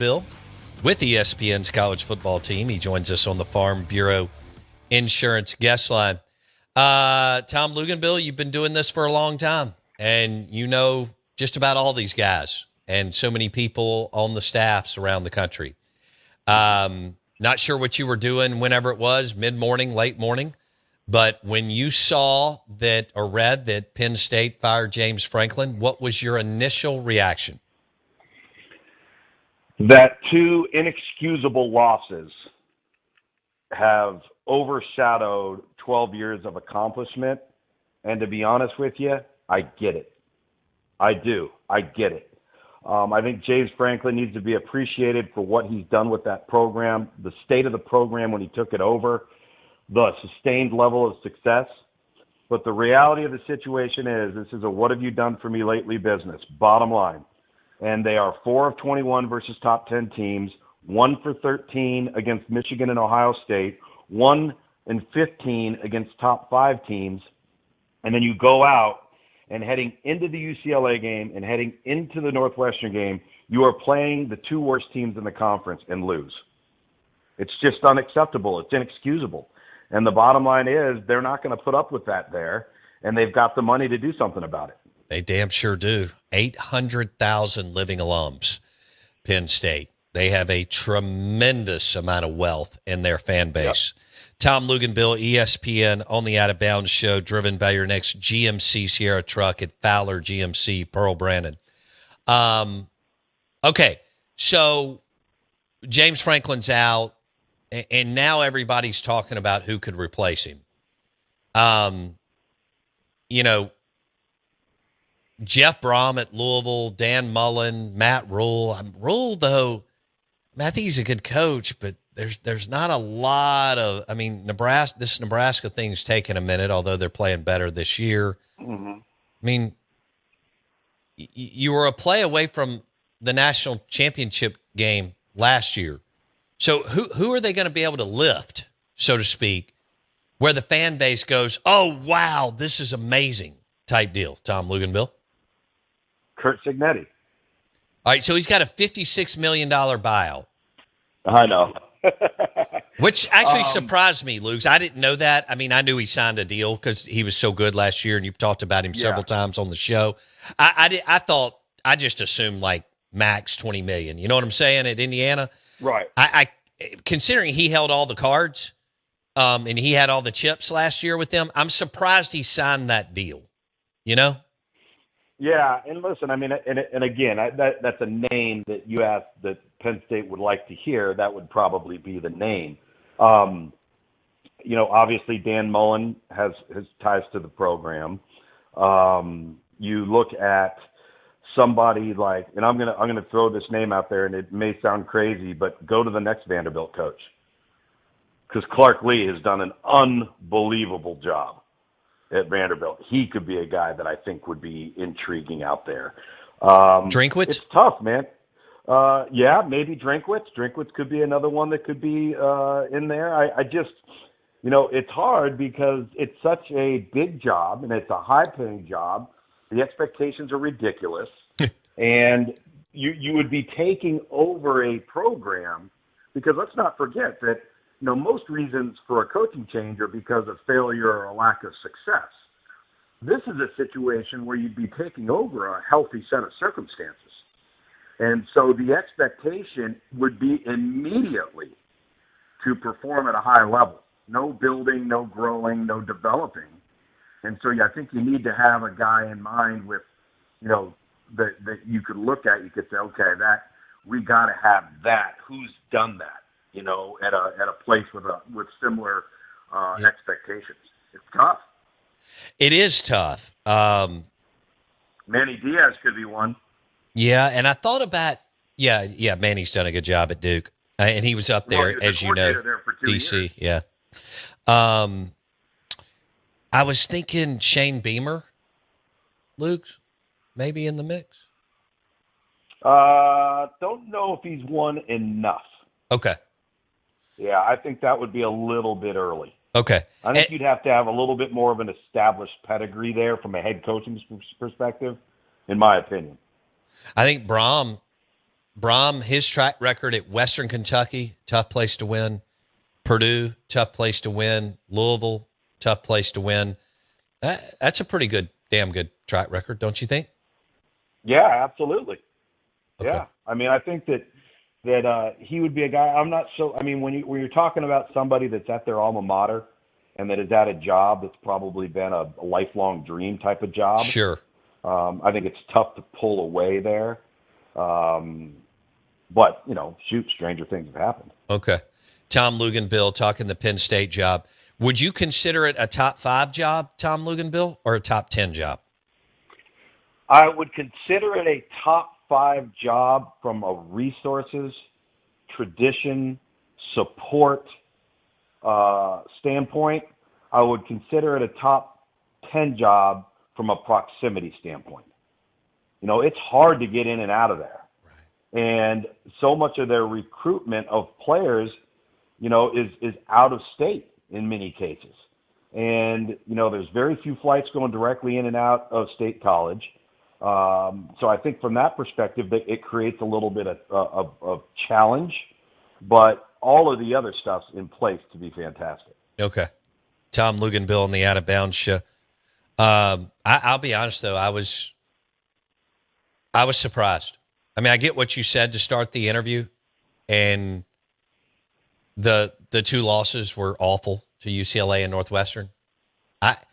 Bill with ESPN's college football team. He joins us on the Farm Bureau Insurance guest line. Tom Luginbill, you've been doing this for a long time, and you know just about all these guys and so many people on the staffs around the country. Not sure what you were doing whenever it was, mid-morning, late morning, but when you saw that or read that Penn State fired James Franklin, what was your initial reaction? That two inexcusable losses have overshadowed 12 years of accomplishment. And to be honest with you, I get it. I do. I get it. I think James Franklin needs to be appreciated for what he's done with that program, the state of the program when he took it over, the sustained level of success. But the reality of the situation is this is a what have you done for me lately business, bottom line. And they are 4 of 21 versus top 10 teams, 1 for 13 against Michigan and Ohio State, 1 and 15 against top 5 teams. And then you go out and heading into the UCLA game and heading into the Northwestern game, you are playing the two worst teams in the conference and lose. It's just unacceptable. It's inexcusable. And the bottom line is they're not going to put up with that there, and they've got the money to do something about it. They damn sure do. 800,000 living alums, Penn State. They have a tremendous amount of wealth in their fan base. Yep. Tom Luginbill, ESPN on the Out of Bounds show, driven by your next GMC Sierra truck at Fowler GMC, Pearl Brandon. Okay, so James Franklin's out, and now everybody's talking about who could replace him. Jeff Brom at Louisville, Dan Mullen, Matt Rule. Rule, though, I think he's a good coach, but there's not a lot of – I mean, this Nebraska thing's taking a minute, although they're playing better this year. Mm-hmm. I mean, you were a play away from the national championship game last year. So who are they going to be able to lift, so to speak, where the fan base goes, oh, wow, this is amazing type deal, Tom Luginbill? Kurt Signetti. All right, so he's got a $56 million buyout. I know. Which actually surprised me, Luke. I didn't know that. I mean, I knew he signed a deal because he was so good last year, and you've talked about him several times on the show. I just assumed like max $20 million. You know what I'm saying, at Indiana? Right. I considering he held all the cards and he had all the chips last year with them, I'm surprised he signed that deal, you know? Yeah, and listen, I mean, and again, that's a name that you asked that Penn State would like to hear. That would probably be the name. Obviously Dan Mullen has ties to the program. You look at somebody like, and I'm gonna throw this name out there, and it may sound crazy, but go to the next Vanderbilt coach, because Clark Lee has done an unbelievable job at Vanderbilt. He could be a guy that I think would be intriguing out there. Drinkwitz? It's tough, man. Yeah, maybe Drinkwitz. Drinkwitz could be another one that could be in there. I just, it's hard because it's such a big job and it's a high-paying job. The expectations are ridiculous. And you would be taking over a program, because let's not forget that most reasons for a coaching change are because of failure or a lack of success. This is a situation where you'd be taking over a healthy set of circumstances. And so the expectation would be immediately to perform at a high level. No building, no growing, no developing. And so I think you need to have a guy in mind with, that you could look at. You could say, okay, we got to have that. Who's done that? At a place with similar expectations. It's tough. It is tough. Manny Diaz could be one. Yeah, and I thought about Manny's done a good job at Duke, and he was up there, as you know, DC. Years. Yeah. I was thinking Shane Beamer, Luke's maybe in the mix. Don't know if he's won enough. Okay. Yeah, I think that would be a little bit early. Okay. I think you'd have to have a little bit more of an established pedigree there from a head coaching perspective, in my opinion. I think Brom Brom, his track record at Western Kentucky, tough place to win. Purdue, tough place to win. Louisville, tough place to win. That's a pretty good, damn good track record, don't you think? Yeah, absolutely. Okay. Yeah, I mean, I think that he would be a guy. I'm not so. I mean, when you're talking about somebody that's at their alma mater and that is at a job that's probably been a lifelong dream type of job, Sure. I think it's tough to pull away there. But shoot, stranger things have happened. Okay. Tom Luginbill talking the Penn State job. Would you consider it a top 5 job, Tom Luginbill, or a top 10 job? I would consider it a top 5 job from a resources, tradition, support standpoint. I would consider it a top 10 job from a proximity standpoint. It's hard to get in and out of there. Right. And so much of their recruitment of players, is out of state in many cases. And, there's very few flights going directly in and out of state college. So I think from that perspective, that it creates a little bit of challenge, but all of the other stuff's in place to be fantastic. Okay. Tom Luginbill on the Out of Bounds show. I'll be honest though, I was surprised. I mean, I get what you said to start the interview, and the 2 losses were awful to UCLA and Northwestern. That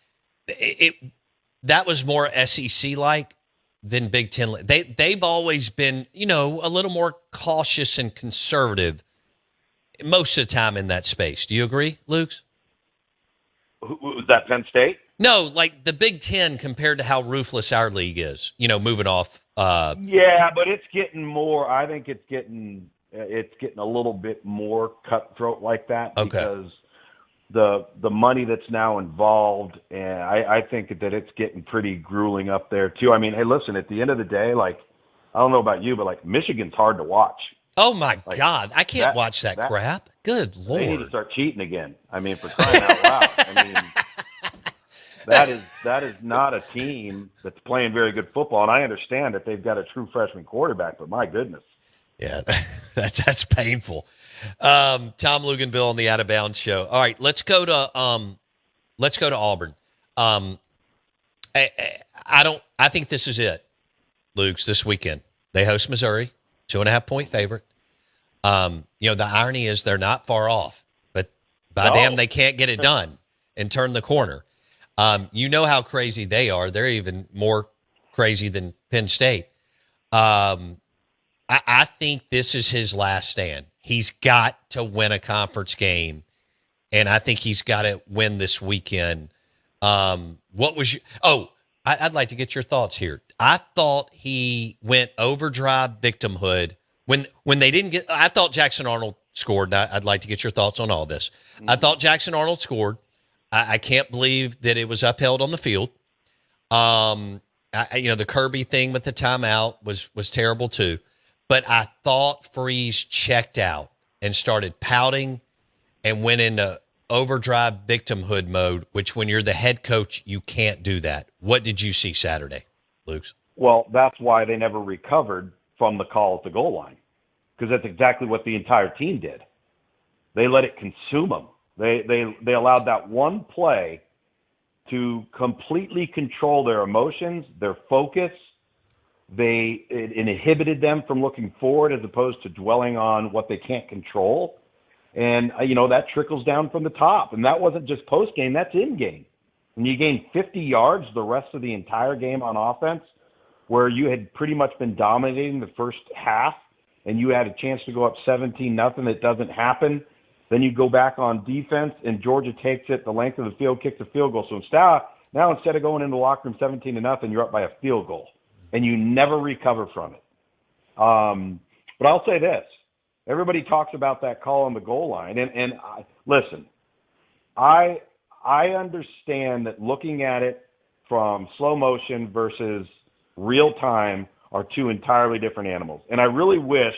was more SEC like than Big Ten. They've always been, a little more cautious and conservative most of the time in that space. Do you agree, Luke? Was that Penn State? No, like the Big Ten compared to how ruthless our league is, moving off. Yeah, but it's getting more. I think it's getting a little bit more cutthroat like that because the money that's now involved, and I think that it's getting pretty grueling up there too. I mean, hey, listen, at the end of the day, like, I don't know about you, but like Michigan's hard to watch. Oh my God, I can't watch that crap. Good Lord. They need to start cheating again. I mean, for crying out loud. I mean, that is not a team that's playing very good football. And I understand that they've got a true freshman quarterback, but my goodness. Yeah, that's painful. Tom Luginbill on the Out of Bounds show. All right, let's go to Auburn. I think this is it, Luke's, this weekend. They host Missouri, 2.5-point favorite. The irony is they're not far off, but damn, they can't get it done and turn the corner. You know how crazy they are. They're even more crazy than Penn State. I think this is his last stand. He's got to win a conference game, and I think he's got to win this weekend. I'd like to get your thoughts here. I thought he went overdrive victimhood when they didn't get. I thought Jackson Arnold scored. And I'd like to get your thoughts on all this. Mm-hmm. I thought Jackson Arnold scored. I can't believe that it was upheld on the field. The Kirby thing with the timeout was terrible too. But I thought Freeze checked out and started pouting and went into overdrive victimhood mode, which when you're the head coach, you can't do that. What did you see Saturday, Luke? Well, that's why they never recovered from the call at the goal line, because that's exactly what the entire team did. They let it consume them. They allowed that one play to completely control their emotions, their focus. It inhibited them from looking forward as opposed to dwelling on what they can't control. And, that trickles down from the top. And that wasn't just post-game, that's in-game. When you gain 50 yards the rest of the entire game on offense, where you had pretty much been dominating the first half, and you had a chance to go up 17-0, it doesn't happen. Then you go back on defense, and Georgia takes it the length of the field, kicks a field goal. So now instead of going into the locker room 17-0, you're up by a field goal, and you never recover from it. But I'll say this. Everybody talks about that call on the goal line. Listen, I understand that looking at it from slow motion versus real time are two entirely different animals. And I really wish,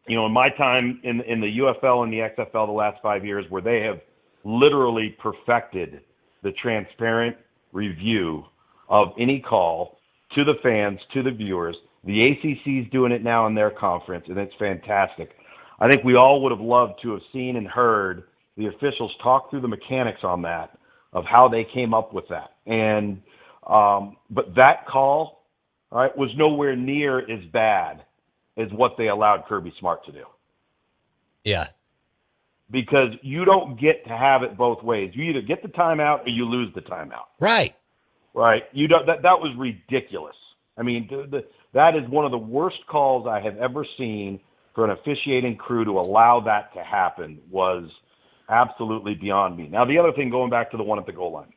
in my time in the UFL and the XFL the last 5 years, where they have literally perfected the transparent review of any call to the fans, to the viewers, The ACC's doing it now in their conference, and it's fantastic. I think we all would have loved to have seen and heard the officials talk through the mechanics on that, of how they came up with that. And but that call, all right, was nowhere near as bad as what they allowed Kirby Smart to do. Yeah. Because you don't get to have it both ways. You either get the timeout or you lose the timeout. Right. Right. You don't. That was ridiculous. I mean, that is one of the worst calls I have ever seen for an officiating crew. To allow that to happen was absolutely beyond me. Now, the other thing, going back to the one at the goal line,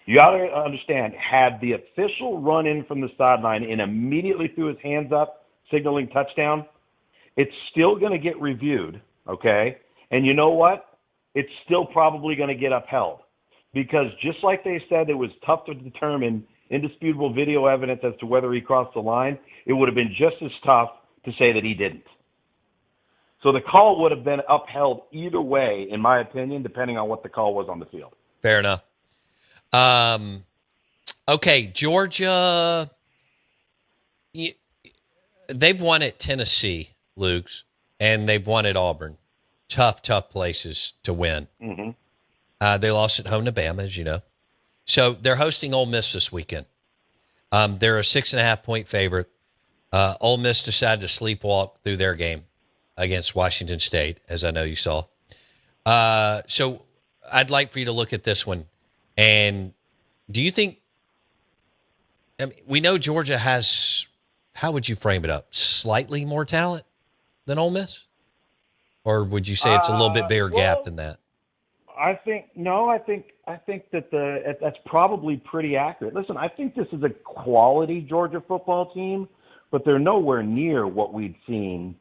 you got to understand, had the official run in from the sideline and immediately threw his hands up, signaling touchdown, it's still going to get reviewed, okay? And you know what? It's still probably going to get upheld. Because just like they said it was tough to determine indisputable video evidence as to whether he crossed the line, it would have been just as tough to say that he didn't. So the call would have been upheld either way, in my opinion, depending on what the call was on the field. Fair enough. Okay, Georgia, they've won at Tennessee, Luke's, and they've won at Auburn. Tough places to win. Mm-hmm. They lost at home to Bama, as you know. So they're hosting Ole Miss this weekend. They're a 6.5-point favorite. Ole Miss decided to sleepwalk through their game against Washington State, as I know you saw. So I'd like for you to look at this one. And do you think, I mean, we know Georgia has, how would you frame it up? Slightly more talent than Ole Miss? Or would you say it's a little bit bigger gap than that? I think that that's probably pretty accurate. Listen, I think this is a quality Georgia football team, but they're nowhere near what we'd seen,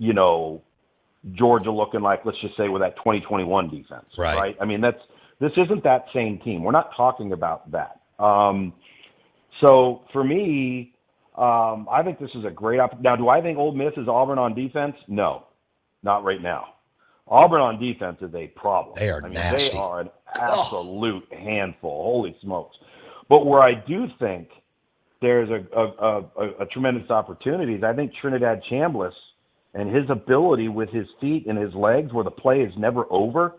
Georgia looking like, let's just say, with that 2021 defense. Right? I mean, this isn't that same team. We're not talking about that. So for me, I think this is a great opportunity. Now, do I think Ole Miss is Auburn on defense? No, not right now. Auburn on defense is a problem. They are nasty. They are an absolute handful. Holy smokes. But where I do think there's a tremendous opportunity is I think Trinidad Chambliss and his ability with his feet and his legs, where the play is never over,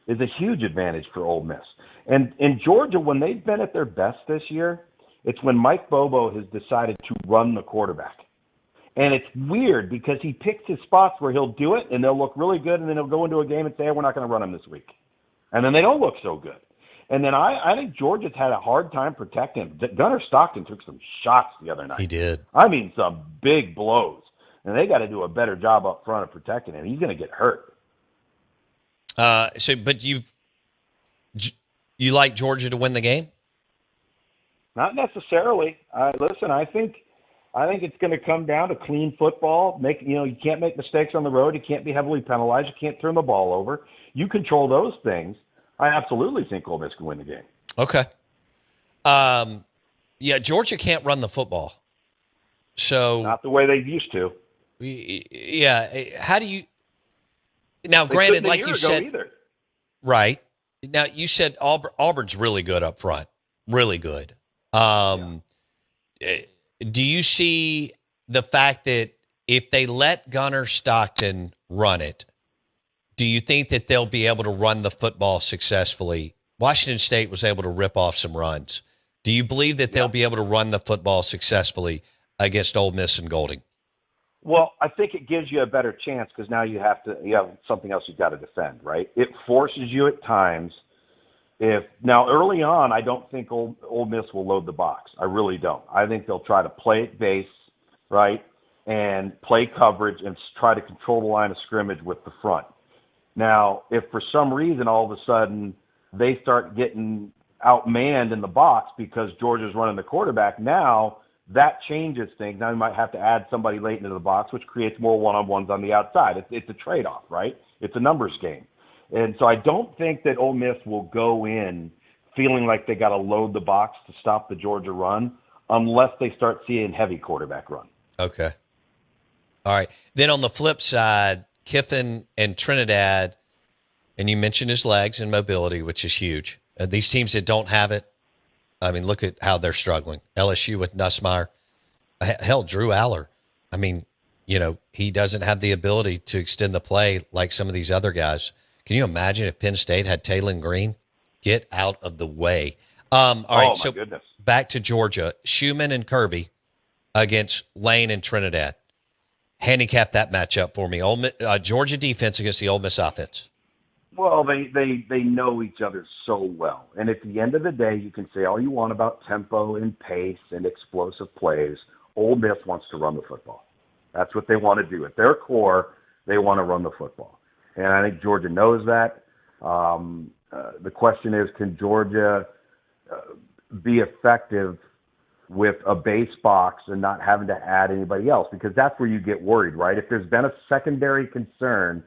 is a huge advantage for Ole Miss. And in Georgia, when they've been at their best this year, it's when Mike Bobo has decided to run the quarterback. And it's weird because he picks his spots where he'll do it and they'll look really good, and then he'll go into a game and say, hey, we're not going to run him this week. And then they don't look so good. And then I think Georgia's had a hard time protecting him. Gunnar Stockton took some shots the other night. He did. I mean, some big blows. And they got to do a better job up front of protecting him. He's going to get hurt. But you like Georgia to win the game? Not necessarily. Listen, I think it's going to come down to clean football. You can't make mistakes on the road. You can't be heavily penalized. You can't turn the ball over. You control those things. I absolutely think Ole Miss can win the game. Okay. Yeah, Georgia can't run the football. So not the way they used to. Yeah. How do you now? Granted, like you said, either. Right now, you said Auburn's really good up front, really good. Do you see the fact that if they let Gunnar Stockton run it, do you think that they'll be able to run the football successfully? Washington State was able to rip off some runs. Do you believe that they'll be able to run the football successfully against Ole Miss and Golding? Well, I think it gives you a better chance because now you have something else you've got to defend, right? It forces you at times. Now early on, I don't think Ole Miss will load the box. I really don't. I think they'll try to play it base, right, and play coverage and try to control the line of scrimmage with the front. Now, if for some reason all of a sudden they start getting outmanned in the box because Georgia's running the quarterback, now that changes things. Now you might have to add somebody late into the box, which creates more one-on-ones on the outside. It's a trade-off, right? It's a numbers game. And so I don't think that Ole Miss will go in feeling like they got to load the box to stop the Georgia run unless they start seeing heavy quarterback run. Okay. All right. Then on the flip side, Kiffin and Trinidad, and you mentioned his legs and mobility, which is huge. These teams that don't have it, I mean, look at how they're struggling. LSU with Nussmeier, Hell, Drew Aller. I mean, he doesn't have the ability to extend the play like some of these other guys. Can you imagine if Penn State had Taylor Green? Get out of the way. All right, my so goodness. back to Georgia. Schumann and Kirby against Lane and Trinidad. Handicap that matchup for me. Georgia defense against the Ole Miss offense. Well, they know each other so well. And at the end of the day, you can say all you want about tempo and pace and explosive plays. Ole Miss wants to run the football. That's what they want to do. At their core, they want to run the football. And I think Georgia knows that. The question is, can Georgia be effective with a base box and not having to add anybody else? Because that's where you get worried, right? If there's been a secondary concern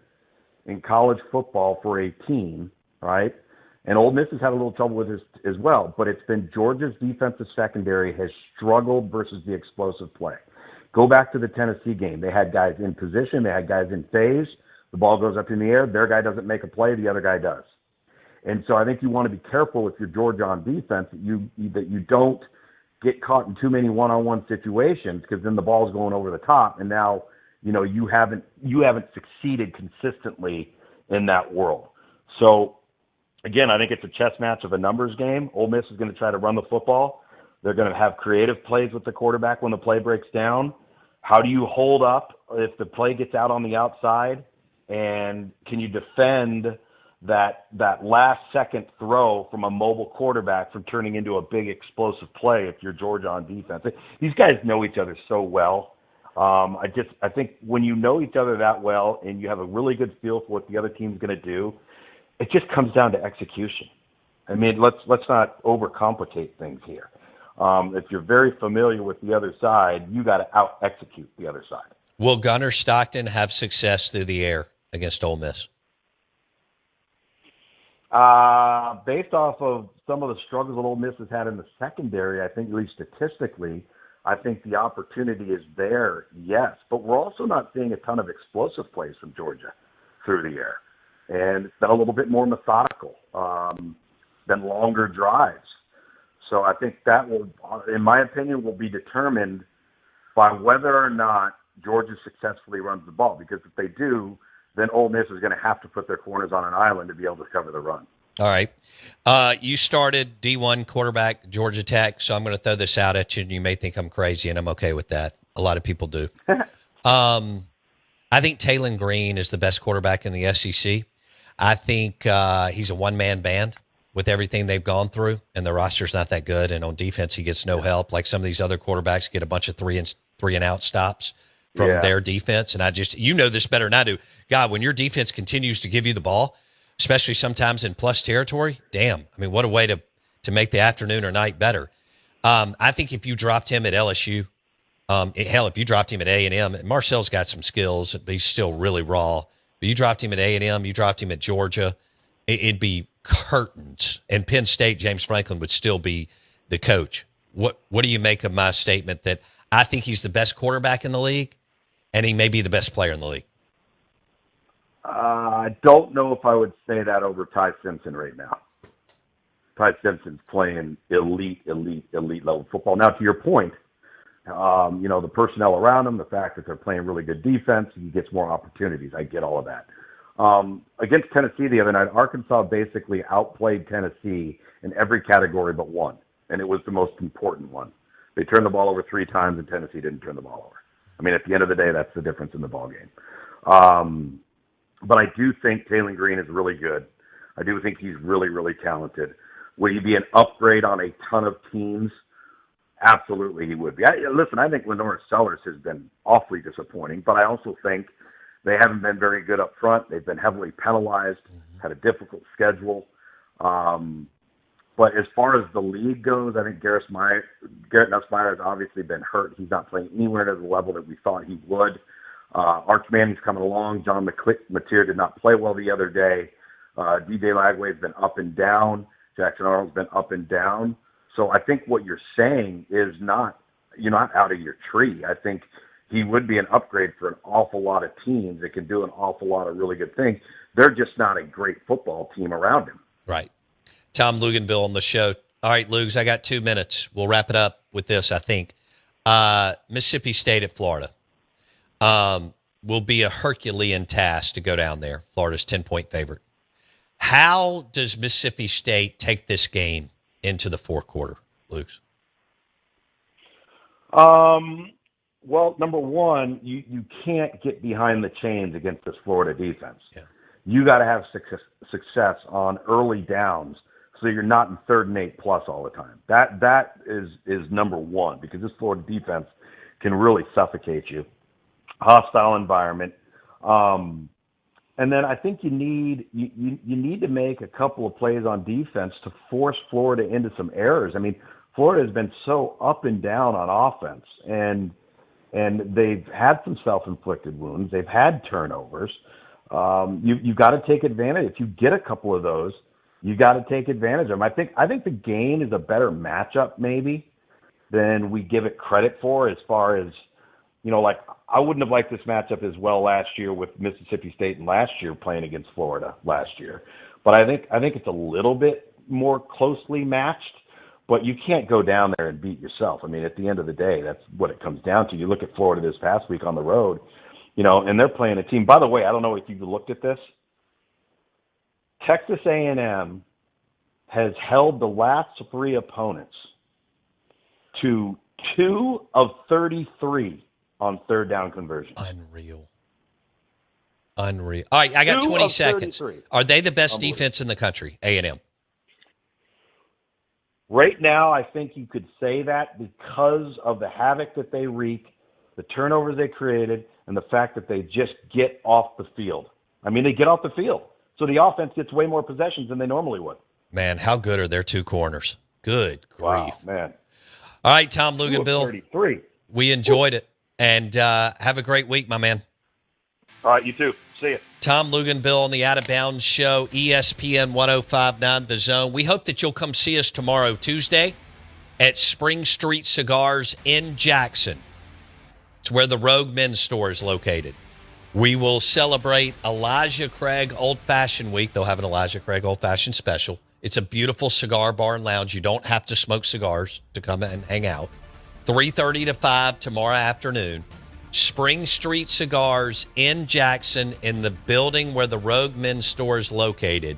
in college football for a team, right? And Ole Miss has had a little trouble with this as well, but it's been Georgia's defensive secondary has struggled versus the explosive play. Go back to the Tennessee game. They had guys in position. They had guys in phase. The ball goes up in the air. Their guy doesn't make a play. The other guy does. And so I think you want to be careful with your Georgia on defense that you don't get caught in too many one-on-one situations, because then the ball's going over the top, and now you haven't succeeded consistently in that world. So again, I think it's a chess match of a numbers game. Ole Miss is going to try to run the football. They're going to have creative plays with the quarterback when the play breaks down. How do you hold up if the play gets out on the outside? And can you defend that last second throw from a mobile quarterback from turning into a big explosive play if you're Georgia on defense? These guys know each other so well. I think when you know each other that well and you have a really good feel for what the other team's going to do, it just comes down to execution. I mean, let's not overcomplicate things here. If you're very familiar with the other side, you got to out-execute the other side. Will Gunnar Stockton have success through the air against Ole Miss? Based off of some of the struggles that Ole Miss has had in the secondary, I think at least statistically, I think the opportunity is there, yes. But we're also not seeing a ton of explosive plays from Georgia through the air. And it's been a little bit more methodical than longer drives. So I think that will, in my opinion, will be determined by whether or not Georgia successfully runs the ball. Because if they do, then Ole Miss is going to have to put their corners on an island to be able to cover the run. All right. You started D1 quarterback, Georgia Tech, so I'm going to throw this out at you, and you may think I'm crazy, and I'm okay with that. A lot of people do. I think Taylor Green is the best quarterback in the SEC. I think he's a one-man band with everything they've gone through, and the roster's not that good, and on defense he gets no help. Like some of these other quarterbacks get a bunch of three and out stops from their defense, and you know this better than I do. God, when your defense continues to give you the ball, especially sometimes in plus territory, damn. I mean, what a way to make the afternoon or night better. I think if you dropped him at LSU, hell, if you dropped him at A&M, Marcel's got some skills, but he's still really raw. But you dropped him at A&M, you dropped him at Georgia, it'd be curtains. And Penn State, James Franklin would still be the coach. What do you make of my statement that I think he's the best quarterback in the league, and he may be the best player in the league? I don't know if I would say that over Ty Simpson right now. Ty Simpson's playing elite level football. Now, to your point, the personnel around him, the fact that they're playing really good defense, he gets more opportunities. I get all of that. Against Tennessee the other night, Arkansas basically outplayed Tennessee in every category but one, and it was the most important one. They turned the ball over 3 times, and Tennessee didn't turn the ball over. I mean, at the end of the day, that's the difference in the ball game. But I do think Taylor Green is really good. I do think he's really, really talented. Would he be an upgrade on a ton of teams? Absolutely, he would be. I think Lenore Sellers has been awfully disappointing, but I also think they haven't been very good up front. They've been heavily penalized, had a difficult schedule. But as far as the league goes, I think Garrett Nussmeier has obviously been hurt. He's not playing anywhere to the level that we thought he would. Arch Manning's coming along. John Mateer did not play well the other day. DJ Lagway's been up and down. Jackson Arnold's been up and down. So I think what you're saying is you're not out of your tree. I think he would be an upgrade for an awful lot of teams that can do an awful lot of really good things. They're just not a great football team around him. Right. Tom Luginbill on the show. All right, Lugs, I got 2 minutes. We'll wrap it up with this, I think. Mississippi State at Florida. Will be a Herculean task to go down there. Florida's 10-point favorite. How does Mississippi State take this game into the fourth quarter, Luke? Well, number one, you can't get behind the chains against this Florida defense. Yeah. You got to have success on early downs, so you're not in 3rd and 8 plus all the time. That is number one, because this Florida defense can really suffocate you. Hostile environment, and then I think you need to make a couple of plays on defense to force Florida into some errors. I mean, Florida has been so up and down on offense, and they've had some self-inflicted wounds. They've had turnovers. You've got to take advantage. If you get a couple of those, you got to take advantage of them. I think the game is a better matchup maybe than we give it credit for, as far as, like, I wouldn't have liked this matchup as well last year with Mississippi State and last year playing against Florida last year. But I think it's a little bit more closely matched, but you can't go down there and beat yourself. I mean, at the end of the day, that's what it comes down to. You look at Florida this past week on the road, and they're playing a team. By the way, I don't know if you've looked at this. Texas A&M has held the last 3 opponents to 2 of 33 on 3rd down conversion. Unreal. All right, I got 20 seconds. Are they the best defense in the country, A&M? Right now, I think you could say that because of the havoc that they wreak, the turnovers they created, and the fact that they just get off the field. I mean, they get off the field. So the offense gets way more possessions than they normally would. Man, how good are their 2 corners? Good grief. Wow, man. All right, Tom Luginbill. 33. We enjoyed it. And have a great week, my man. All right, you too. See you. Tom Luginbill on the Out of Bounds Show, ESPN 105.9 The Zone. We hope that you'll come see us tomorrow, Tuesday, at Spring Street Cigars in Jackson. It's where the Rogue Men's Store is located. We will celebrate Elijah Craig Old Fashioned Week. They'll have an Elijah Craig Old Fashioned special. It's a beautiful cigar bar and lounge. You don't have to smoke cigars to come and hang out. 3:30 to 5 tomorrow afternoon. Spring Street Cigars in Jackson, in the building where the Rogue Men's Store is located,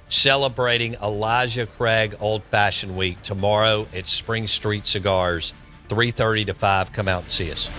celebrating Elijah Craig Old Fashioned Week tomorrow at Spring Street Cigars, 3:30 to 5. Come out and see us.